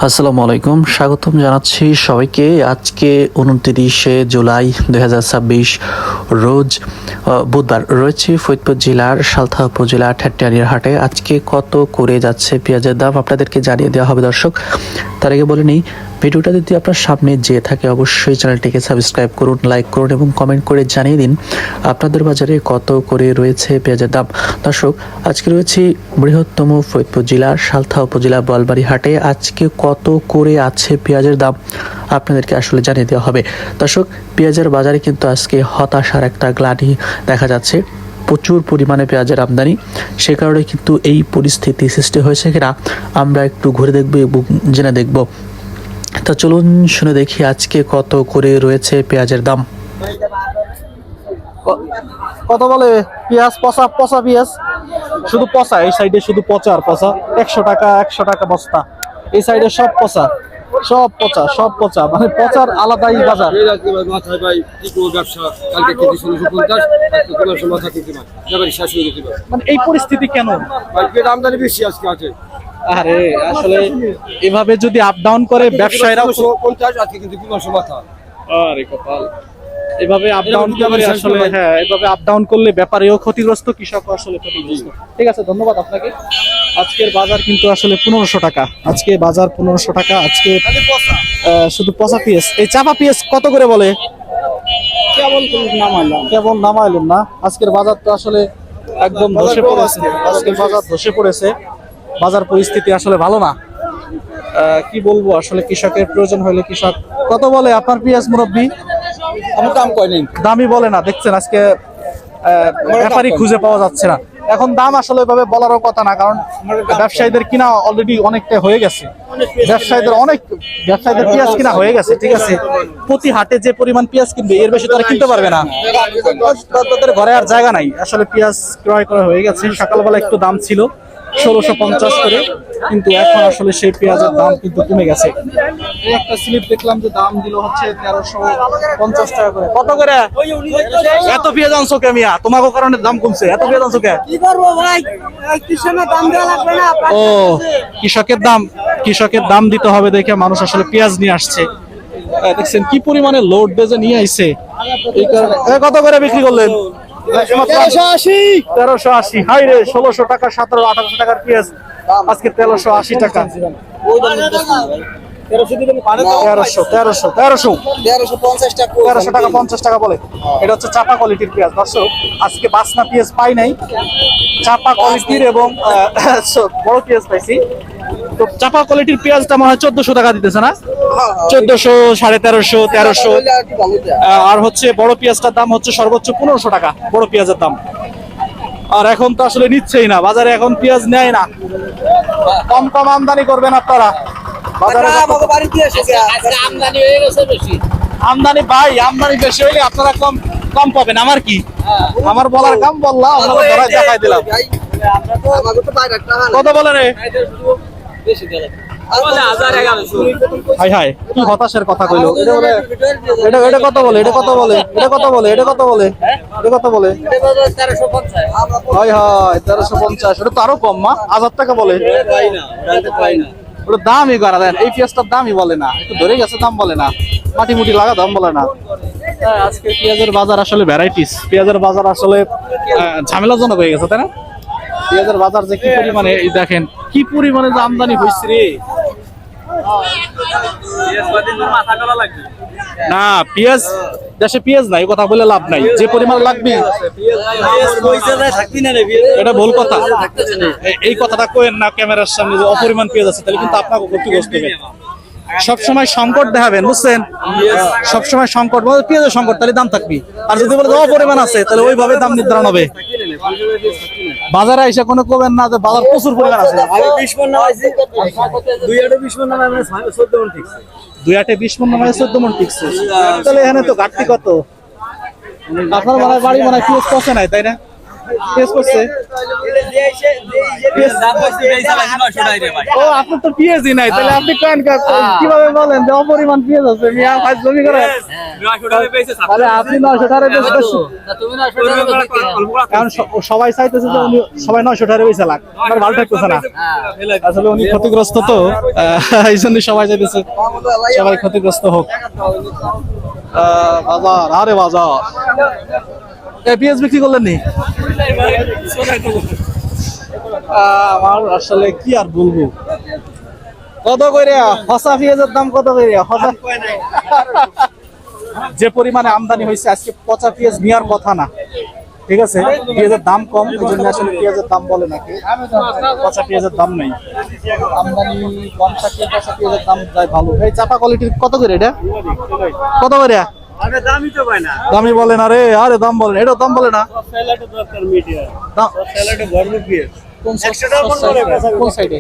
আসসালামু আলাইকুম, স্বাগতম জানাচ্ছি সবাইকে। আজকে 29শে জুলাই 2026 রোজ বুধবার রয়েছে ফরিদপুর জেলার সালথা উপজেলা ঠেট্টিয়ারির হাটে। আজকে কত করে যাচ্ছে পেঁয়াজের দাম আপনাদেরকে জানিয়ে দেওয়া হবে দর্শক। তার আগে বলে নিই, ভিডিওটা যদি আপনার সামনে যে থাকে অবশ্যই চ্যানেলটিকে সাবস্ক্রাইব করুন, লাইক করুন এবং কমেন্ট করে জানিয়ে দিন আপনাদের বাজারে কত করে রয়েছে পেঁয়াজের দাম। দর্শক, আজকে রয়েছে বৃহত্তম ফরিদপুর জেলার সালথা উপজেলা বোয়ালবাড়ি হাটে। আজকে কত করে আছে পেঁয়াজের দাম আপনাদেরকে আসলে জানিয়ে দেওয়া হবে। দর্শক, পেঁয়াজের বাজারে কিন্তু আজকে হতাশার একটা গ্লানি দেখা যাচ্ছে। প্রচুর পরিমাণে পেঁয়াজের আমদানি, সে কারণে কিন্তু এই পরিস্থিতি সৃষ্টি হয়েছে কিনা আমরা একটু ঘুরে দেখবো এবং জেনে দেখব। তা চলুন শুনে দেখি আজকে কত করে রয়েছে পেঁয়াজের দাম। কত বলে পেঁয়াজ? পচা পচা পেঁয়াজ, শুধু পচা। এই সাইডে শুধু পচা আর পচা। 100 টাকা বস্তা। এই সাইডে সব পচা, সব পচা, সব পচা, মানে পচার আলাদাই বাজার। মানে এই পরিস্থিতি কেন? আমদানি বেশি আজকে আছে। আরে আসলে এভাবে যদি আপ ডাউন করে ব্যবসায়ীরা 50 আজকে কিন্তু 2 মাথা। আরে কপাল, এভাবে আপ ডাউন করলে আসলে, হ্যাঁ, এভাবে আপ ডাউন করলে ব্যাপারেও ক্ষতিগ্রস্ত, কৃষকও আসলে ক্ষতিগ্রস্ত। ঠিক আছে, ধন্যবাদ আপনাকে। আজকের বাজার কিন্তু আসলে 1500 টাকা। আজকে বাজার 1500 টাকা। আজকে শুধু পচা পেঁয়াজ। এই চাপা পেঁয়াজ কত করে বলে? কেবল নামাইলেন না। আজকের বাজার তো আসলে একদম ধসে পড়েছে। আজকের বাজার ধসে পড়েছে। বাজার পরিস্থিতি আসলে ভালো না। কি বলবো, আসলে কৃষকের প্রয়োজন হলে কৃষক কত বলে আপনার পেঁয়াজ মুরব্বী? আমি দাম কই নাই, দামই বলে না। দেখছেন আজকে ব্যাপারই খুঁজে পাওয়া যাচ্ছে না। এখন দাম আসলে এভাবে বলারও কথা না, কারণ ব্যবসায়ীদের কিনা অলরেডি অনেকটা হয়ে গেছে। ব্যবসায়ীদের পেঁয়াজ কিনা হয়ে গেছে। ঠিক আছে, প্রতি হাটে যে পরিমাণ পেঁয়াজ কিনবে এর বেশি তারা কিনতে পারবে না। তাদের ঘরে আর জায়গা নাই। আসলে পেঁয়াজ ক্রয় করা হয়ে গেছে। সকালবেলা একটু দাম ছিল 1650 করে, কিন্তু এখন আসলে সেই পেঁয়াজের দাম কিন্তু কমে গেছে। একটা স্লিপ দেখলাম যে দাম দিল হচ্ছে 1350 টাকা করে। কত করে এত পেঁয়াজ আনছো কে মিয়া? তোমাকে কারণে দাম কমছে, এত পেঁয়াজ আনছো কে? কি করবো ভাই, কৃষকের দাম দেওয়া লাগবে না। ও, কৃষকের দাম দিতে হবে দেখে মানুষ আসলে পেঁয়াজ নিয়ে আসছে। দেখছেন কি পরিমাণে লোড বেজে নিয়ে আইছে। এই কারণে কত করে বিক্রি করলেন? 1380। হাই রে, 1600 টাকা, 1700-1800 টাকার পেঁয়াজ আজকে 1380 টাকা। 1350 টাকা বলে। এটা হচ্ছে চাপা কোয়ালিটির পেঁয়াজ। দর্শক, আজকে বাসনা পেঁয়াজ পাই নাই, চাপা কোয়ালিটির এবং বড় পেঁয়াজ পাইছি। তো চাপা কোয়ালিটির পেঁয়াজটা মনে হয় 1400 টাকা দিতেছে না? 1400, 1350, 1300। আর হচ্ছে বড় পেঁয়াজটার দাম হচ্ছে সর্বোচ্চ 1500 টাকা, বড় পেঁয়াজের দাম। আর এখন তো আসলে নিচ্ছেই না, বাজারে এখন পেঁয়াজ নেয় না। কম কম আমদানি করবেন আপনারা বাজারে। আমদানি ভাই, আমদানি বেশি হইলে আপনারা কম কম পাবেন। আমার কি, আমার বলার কাম বললাম, আপনাদের ধরায় দেখাই দিলাম। কত বলে রে? হাই হাই, কি হতাশার কথা কইলো। এটা কত বলে? এটা কত বলে? এটা কত বলে? এটা কত বলে? এটা কত বলে? High high, 1350। এটা তো আরো কম। মা 1000 টাকা বলে। ওটা দামই করা দেন, এই পেঁয়াজটার দামই বলে না। একটু ধরে গেছে, দাম বলে না। মাটি মুটি লাগা দাম বলে না। আজকে পেঁয়াজের বাজার আসলে ভ্যারাইটিস। পেঁয়াজের বাজার আসলে ঝামেলাজনক হয়ে গেছে, তাই না? পেঁয়াজের বাজার যে কি পরিমাণে, দেখেন কি পরিমাণে যে আমদানি হয়েছে রে। না, পেঁয়াজ দেশে পেঁয়াজ নাই, কথা বলে লাভ নাই। যে পরিমাণ লাগবে এটা ভুল কথা। এই কথাটা কইেন না ক্যামেরার সামনে যে অপরিমাণ পেঁয়াজ আছে, তাহলে কিন্তু আপনাকে ক্ষতিগ্রস্ত হবে। সবসময় সংকট দেখাবেন, বুঝছেন? সবসময় সংকট বলতে পেঁয়াজের সংকট, তাহলে দাম থাকবে। আর যদি বলে অপরিমাণ আছে, তাহলে ওইভাবে দাম নির্ধারণ হবে। বাজারে এসে কোনো কবেন না যে বাজার প্রচুর পরিমাণ আছে। 20 মণ নামাইছি, 2 আটে 20 মণ নামাই, 14 মণ ঠিকছে। 2 আটে 20 মণ নামাই, 14 মণ ঠিকছে। তাহলে এখানে তো ঘাটতি কত? আপনার বাড়ি মনে হয় পেঁয়াজ পচে নাই, তাই না? পেঁয়াজ করছে ও আপনার তো পেঁয়াজই নাই তাহলে আপনি কেন কিভাবে বলেন যে অপরিমাণ পেঁয়াজ আছে মিয়া ভাই জমি করে তাহলে আপনি 900 টাকা কারণ সবাই চাইতেছে যে উনি সবাই 900 টাকা বেচে লাগ আমার ভালো থাকতেছে না আসলে উনি ক্ষতিগ্রস্ত তো এই জন্য সবাই চাইতেছে সবাই ক্ষতিগ্রস্ত হোক বাজার আরে বাজার পেঁয়াজ বিক্রি করলেন নি আমার আসলে কি আর বলবো কত করে হসা পেঁয়াজের দাম কত করে হসা যে পরিমাণে আমদানি হয়েছে আজকে পচা পেঁয়াজ নেওয়ার কথা না ঠিক আছে পেঁয়াজের দাম কম এই জন্য আসলে পেঁয়াজের দাম বলে নাকি পচা পেঁয়াজের দাম নেই আমদানি কম থাকলে পচা পেঁয়াজের দাম যায় ভালো এই চাপা কোয়ালিটির কত করে এটা কত করে আরে দামই তো পায় না দামি বলেন আরে আরে দাম বলেন এটা দাম বলে না স্যালাডে দরকার মিডিয়া দাম স্যালাডে গরম দিয়ে কোন 100 টাকা কোন সাইডে